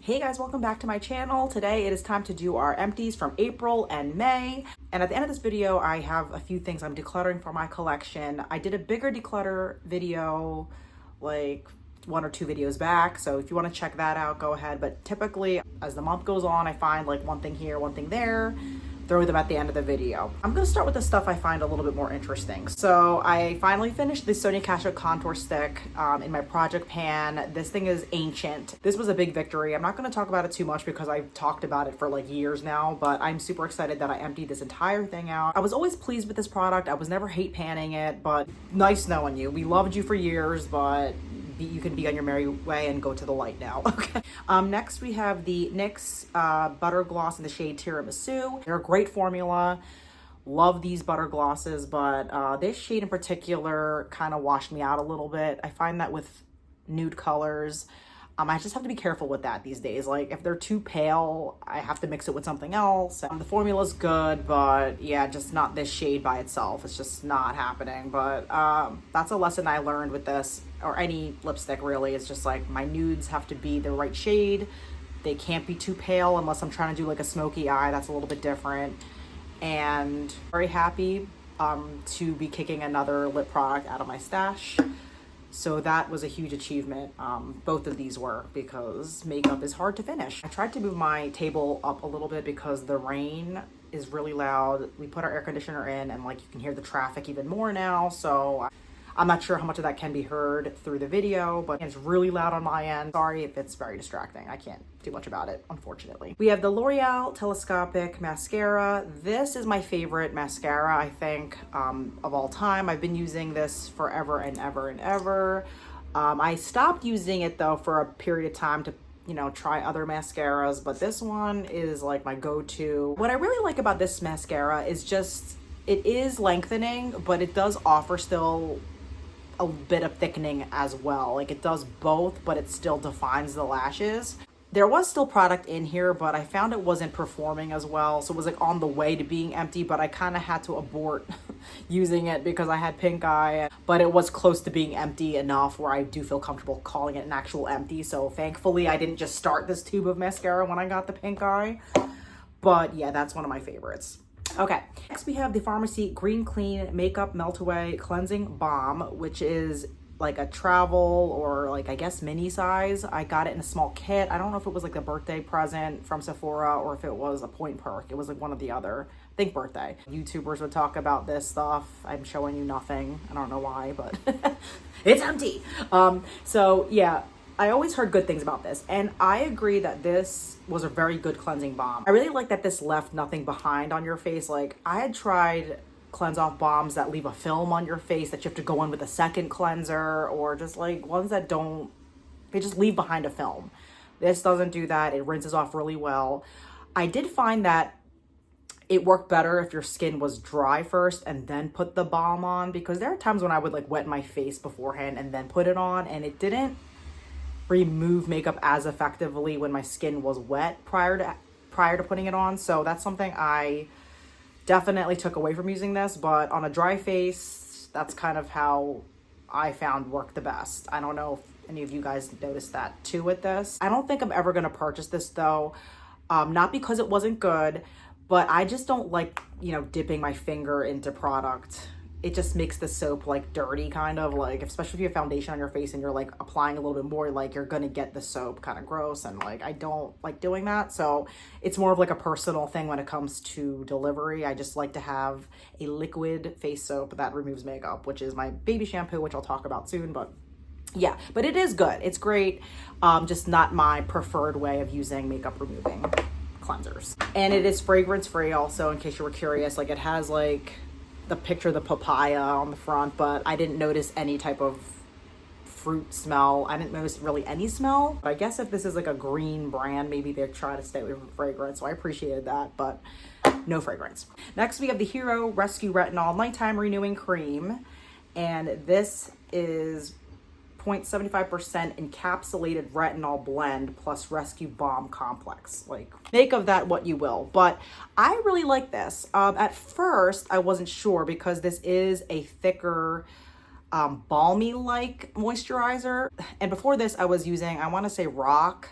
Hey guys, welcome back to my channel. Today it is time to do our empties from April and May. And at the end of this video, I have a few things I'm decluttering for my collection. I did a bigger declutter video like 1 or 2 videos back. So if you want to check that out, go ahead. But typically as the month goes on, I find like one thing here, one thing there, throw them at the end of the video. I'm gonna start with the stuff I find a little bit more interesting. So I finally finished the Sonia Kashuk contour stick in my project pan. This thing is ancient. This was a big victory. I'm not gonna talk about it too much because I've talked about it for like years now, but I'm super excited that I emptied this entire thing out. I was always pleased with this product. I was never hate panning it, but nice knowing you. We loved you for years, but you can be on your merry way and go to the light now. Okay. Next we have the NYX Butter Gloss in the shade Tiramisu. They're a great formula. Love these butter glosses, but this shade in particular kind of washed me out a little bit. I find that with nude colors, I just have to be careful with that these days. Like if they're too pale, I have to mix it with something else. The formula's good, but yeah, just not this shade by itself. It's just not happening. But that's a lesson I learned with this, or any lipstick really. It's just like my nudes have to be the right shade. They can't be too pale unless I'm trying to do like a smoky eye. That's a little bit different. And very happy to be kicking another lip product out of my stash. So that was a huge achievement. Both of these were, because makeup is hard to finish. I tried to move my table up a little bit because the rain is really loud. We put our air conditioner in and like you can hear the traffic even more now. So I'm not sure how much of that can be heard through the video, but it's really loud on my end. Sorry if it's very distracting. I can't do much about it, unfortunately. We have the L'Oreal Telescopic Mascara. This is my favorite mascara, I think, of all time. I've been using this forever and ever and ever. I stopped using it though for a period of time to try other mascaras, but this one is like my go-to. What I really like about this mascara is just, it is lengthening, but it does offer still a bit of thickening as well. Like it does both, but it still defines the lashes. There was still product in here, but I found it wasn't performing as well. So it was like on the way to being empty, but I kind of had to abort using it because I had pink eye, but it was close to being empty enough where I do feel comfortable calling it an actual empty. So thankfully I didn't just start this tube of mascara when I got the pink eye, but yeah, that's one of my favorites. Okay, next we have the Pharmacy Green Clean Makeup Melt Away Cleansing Balm, which is like a travel or like I guess mini size. I got it in a small kit. I don't know if it was like a birthday present from Sephora or if it was a point perk. It was like one or the other. I think birthday. YouTubers would talk about this stuff. I'm showing you nothing. I don't know why, but it's empty. So yeah, I always heard good things about this, and I agree that this was a very good cleansing balm. I really like that this left nothing behind on your face. Like I had tried cleanse off balms that leave a film on your face that you have to go in with a second cleanser, or just like ones that don't, they just leave behind a film. This doesn't do that. It rinses off really well. I did find that it worked better if your skin was dry first and then put the balm on, because there are times when I would like wet my face beforehand and then put it on, and it didn't remove makeup as effectively when my skin was wet prior to putting it on. So that's something I definitely took away from using this, but on a dry face, that's kind of how I found worked the best. I don't know if any of you guys noticed that too with this. I don't think I'm ever gonna purchase this though, not because it wasn't good, but I just don't like, dipping my finger into product. It just makes the soap like dirty, kind of like, especially if you have foundation on your face and you're like applying a little bit more, like you're gonna get the soap kind of gross, and like I don't like doing that. So it's more of like a personal thing when it comes to delivery. I just like to have a liquid face soap that removes makeup, which is my baby shampoo, which I'll talk about soon. But yeah, but it is good. It's great. Just not my preferred way of using makeup removing cleansers. And it is fragrance free also, in case you were curious. Like it has like the picture of the papaya on the front, but I didn't notice any type of fruit smell. I didn't notice really any smell. But I guess if this is like a green brand, maybe they're trying to stay away from fragrance. So I appreciated that, but no fragrance. Next, we have the Hero Rescue Retinol Nighttime Renewing Cream. And this is 0.75% encapsulated retinol blend plus rescue balm complex. Like, make of that what you will, but I really like this. At first I wasn't sure because this is a thicker balmy like moisturizer, and before this I was using, I want to say Rock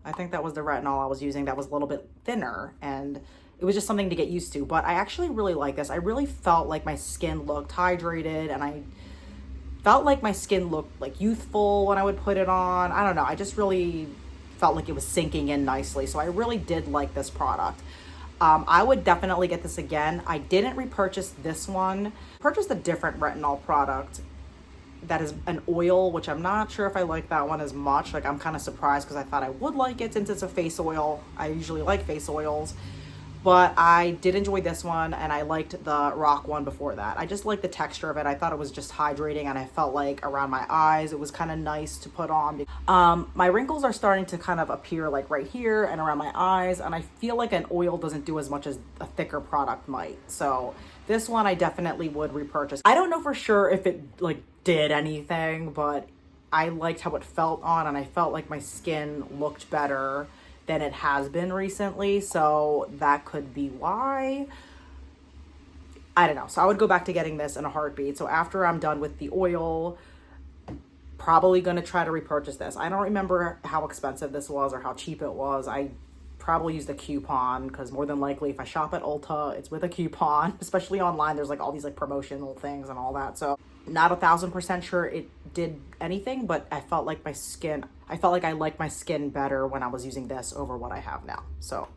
I think that was the retinol I was using that was a little bit thinner, and it was just something to get used to. But I actually really like this. I really felt like my skin looked hydrated, and I felt like my skin looked like youthful when I would put it on. I don't know. I just really felt like it was sinking in nicely. So I really did like this product. I would definitely get this again. I didn't repurchase this one. Purchased a different retinol product that is an oil, which I'm not sure if I like that one as much. Like, I'm kind of surprised because I thought I would like it since it's a face oil. I usually like face oils. But I did enjoy this one, and I liked the rock one before that. I just liked the texture of it. I thought it was just hydrating, and I felt like around my eyes it was kind of nice to put on. My wrinkles are starting to kind of appear like right here and around my eyes, and I feel like an oil doesn't do as much as a thicker product might. So this one I definitely would repurchase. I don't know for sure if it like did anything, but I liked how it felt on, and I felt like my skin looked better than it has been recently, so that could be why. I don't know. So I would go back to getting this in a heartbeat. So after I'm done with the oil, probably going to try to repurchase this. I don't remember how expensive this was or how cheap it was. I probably used a coupon, because more than likely if I shop at Ulta, it's with a coupon. Especially online, there's like all these like promotional things and all that. So not 1,000% sure it did anything, but I felt like I liked my skin better when I was using this over what I have now. So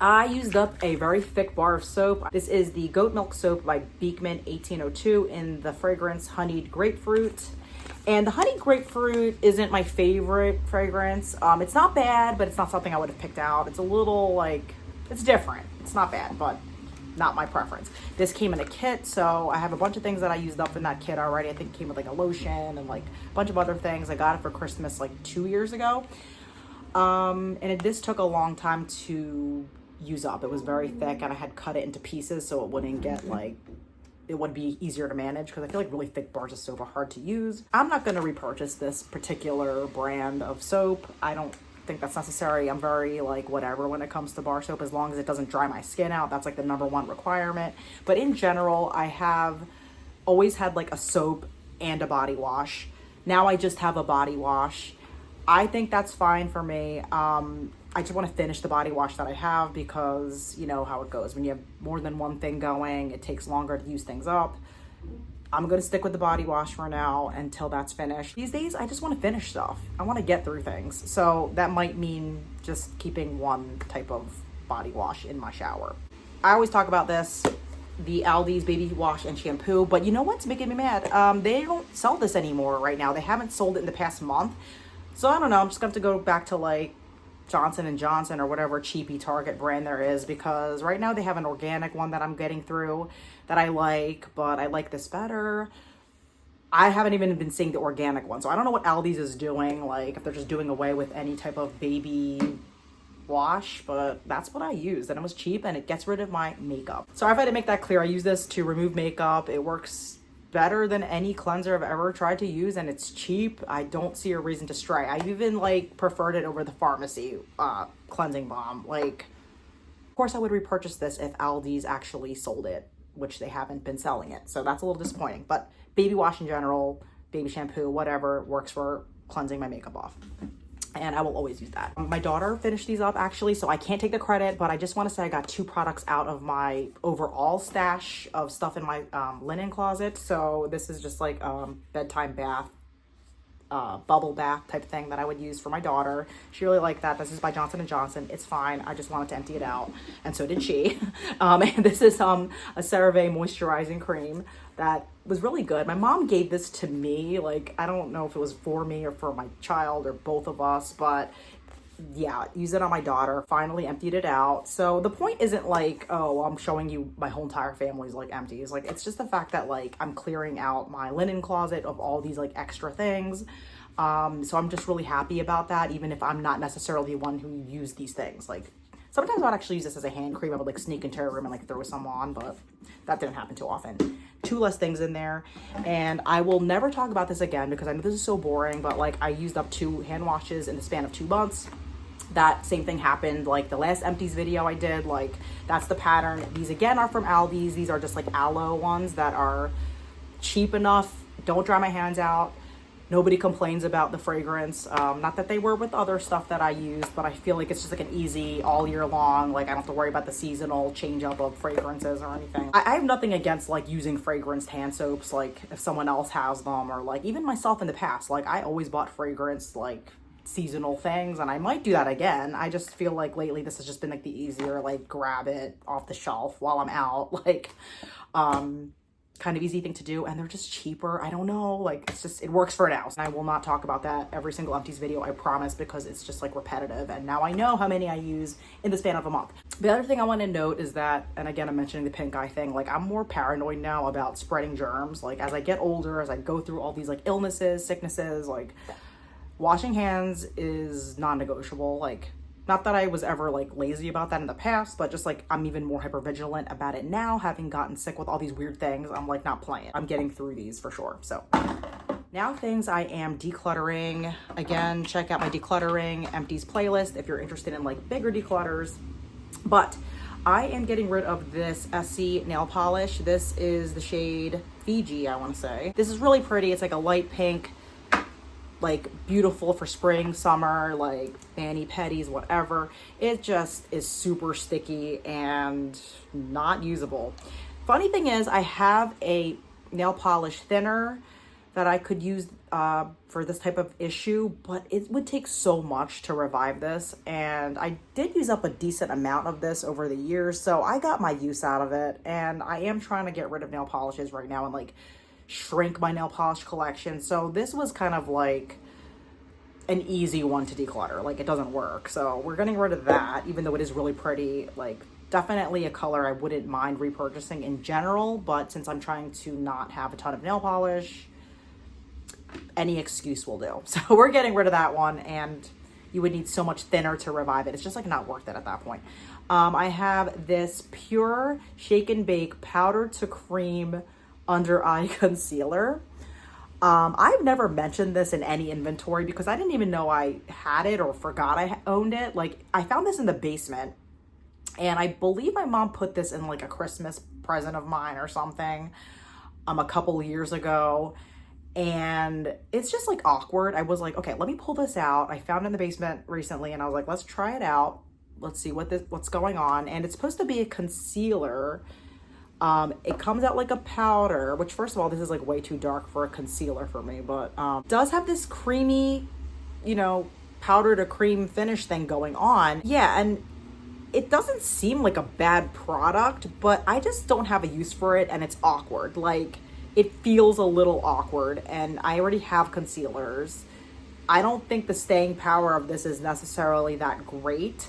I used up a very thick bar of soap. This is the Goat Milk Soap by Beekman 1802 in the fragrance Honeyed Grapefruit. And the honey grapefruit isn't my favorite fragrance. It's not bad, but it's not something I would have picked out. It's a little like, it's different. It's not bad, but not my preference. This came in a kit, so I have a bunch of things that I used up in that kit already. I think it came with like a lotion and like a bunch of other things. I got it for Christmas like 2 years ago. This took a long time to use up. It was very thick, and I had cut it into pieces so it wouldn't get like, it would be easier to manage, because I feel like really thick bars of soap are hard to use. I'm not going to repurchase this particular brand of soap. I don't think that's necessary. I'm very like whatever when it comes to bar soap, as long as it doesn't dry my skin out. That's like the #1 requirement. But in general, I have always had like a soap and a body wash. Now I just have a body wash. I think that's fine for me. I just want to finish the body wash that I have, because you know how it goes. When you have more than one thing going, it takes longer to use things up. I'm going to stick with the body wash for now until that's finished. These days, I just want to finish stuff. I want to get through things. So that might mean just keeping one type of body wash in my shower. I always talk about this, the Aldi's baby wash and shampoo, but you know what's making me mad? They don't sell this anymore right now. They haven't sold it in the past month. So I don't know. I'm just going to have to go back to like Johnson & Johnson or whatever cheapy Target brand there is, because right now they have an organic one that I'm getting through that I like, but I like this better. I haven't even been seeing the organic one, so I don't know what Aldi's is doing, like if they're just doing away with any type of baby wash, but that's what I used, and it was cheap, and it gets rid of my makeup. So I've had to make that clear. I use this to remove makeup. It works better than any cleanser I've ever tried to use, and it's cheap. I don't see a reason to stray. I even like preferred it over the pharmacy cleansing balm. Like, of course I would repurchase this if Aldi's actually sold it, which they haven't been selling it, so that's a little disappointing. But baby wash in general, baby shampoo, whatever, works for cleansing my makeup off, and I will always use that. My daughter finished these up actually, so I can't take the credit, but I just want to say I got 2 products out of my overall stash of stuff in my linen closet. So this is just like bedtime bath, bubble bath type thing that I would use for my daughter. She really liked that. This is by Johnson & Johnson. It's fine. I just wanted to empty it out, and so did she. And this is a CeraVe moisturizing cream that was really good. My mom gave this to me. Like, I don't know if it was for me or for my child or both of us, but yeah, use it on my daughter. Finally emptied it out. So the point isn't like, oh, I'm showing you my whole entire family's like empties. Like, it's just the fact that like I'm clearing out my linen closet of all these like extra things. So I'm just really happy about that, even if I'm not necessarily one who used these things. Like, sometimes I would actually use this as a hand cream. I would like sneak into a room and like throw some on, but that didn't happen too often. 2 less things in there, and I will never talk about this again because I know this is so boring, but like I used up 2 hand washes in the span of 2 months. That same thing happened like the last Empties video I did. Like, that's the pattern. These again are from Aldi's. These are just like aloe ones that are cheap enough, don't dry my hands out. Nobody complains about the fragrance. Not that they were with other stuff that I used, but I feel like it's just like an easy all year long. Like I don't have to worry about the seasonal change up of fragrances or anything. I have nothing against like using fragranced hand soaps, like if someone else has them, or like even myself in the past. Like I always bought fragrance like seasonal things, and I might do that again. I just feel like lately this has just been like the easier, like grab it off the shelf while I'm out, like kind of easy thing to do, and they're just cheaper. I don't know, like it's just, it works for now. And I will not talk about that every single Empties video, I promise, because it's just like repetitive, and now I know how many I use in the span of a month. The other thing I want to note is that, and again I'm mentioning the pink eye thing, like I'm more paranoid now about spreading germs. Like as I get older, as I go through all these like illnesses, sicknesses, like washing hands is non-negotiable. Like not that I was ever like lazy about that in the past, but just like I'm even more hyper vigilant about it now, having gotten sick with all these weird things. I'm like not playing. I'm getting through these for sure. So now things I am decluttering. Again, check out my decluttering Empties playlist if you're interested in like bigger declutters. But I am getting rid of this Essie nail polish. This is the shade Fiji, I want to say. This is really pretty. It's like a light pink, like beautiful for spring, summer, like mani-pedis, whatever. It just is super sticky and not usable. Funny thing is, I have a nail polish thinner that I could use for this type of issue, but it would take so much to revive this, and I did use up a decent amount of this over the years, so I got my use out of it. And I am trying to get rid of nail polishes right now and like shrink my nail polish collection. So this was kind of like an easy one to declutter. Like it doesn't work. So we're getting rid of that, even though it is really pretty. Like definitely a color I wouldn't mind repurchasing in general, but since I'm trying to not have a ton of nail polish, any excuse will do. So we're getting rid of that one, and you would need so much thinner to revive it. It's just like not worth it at that point. I have this Pure Shake and Bake Powder to Cream Under Eye Concealer. I've never mentioned this in any inventory because I didn't even know I had it or forgot I owned it. Like I found this in the basement, and I believe my mom put this in like a Christmas present of mine or something a couple years ago. And it's just like awkward. I was like, okay, let me pull this out. I found it in the basement recently, and I was like, let's try it out. Let's see what's going on. And it's supposed to be a concealer. It comes out like a powder, which first of all, this is like way too dark for a concealer for me, but does have this creamy, you know, powder to cream finish thing going on. Yeah, and it doesn't seem like a bad product, but I just don't have a use for it, and it's awkward. Like it feels a little awkward, and I already have concealers. I don't think the staying power of this is necessarily that great,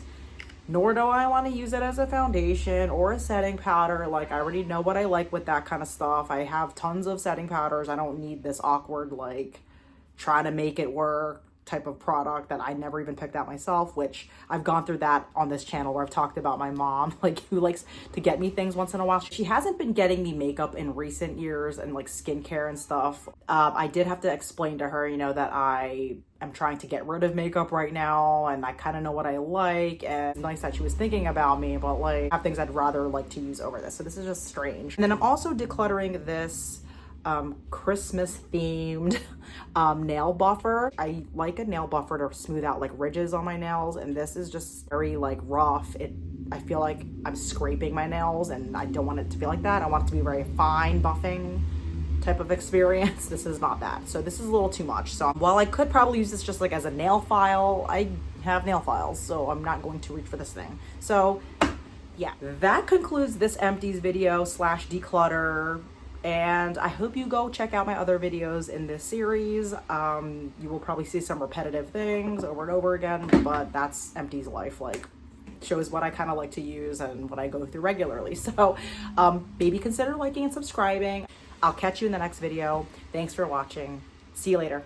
nor do I want to use it as a foundation or a setting powder. Like I already know what I like with that kind of stuff. I have tons of setting powders. I don't need this awkward, like trying to make it work type of product that I never even picked out myself, which I've gone through that on this channel where I've talked about my mom, like who likes to get me things once in a while. She hasn't been getting me makeup in recent years and like skincare and stuff. I did have to explain to her, you know, that I am trying to get rid of makeup right now, and I kind of know what I like, and it's nice that she was thinking about me, but like I have things I'd rather like to use over this. So this is just strange. And then I'm also decluttering this Christmas themed nail buffer. I like a nail buffer to smooth out like ridges on my nails, and this is just very like rough. I feel like I'm scraping my nails, and I don't want it to feel like that. I want it to be very fine buffing type of experience. This is not that. So this is a little too much. So while I could probably use this just like as a nail file, I have nail files, so I'm not going to reach for this thing. So yeah, that concludes this Empties video / declutter. And I hope you go check out my other videos in this series. You will probably see some repetitive things over and over again, but that's Empties life. Like, shows what I kind of like to use and what I go through regularly. So maybe consider liking and subscribing. I'll catch you in the next video. Thanks for watching. See you later.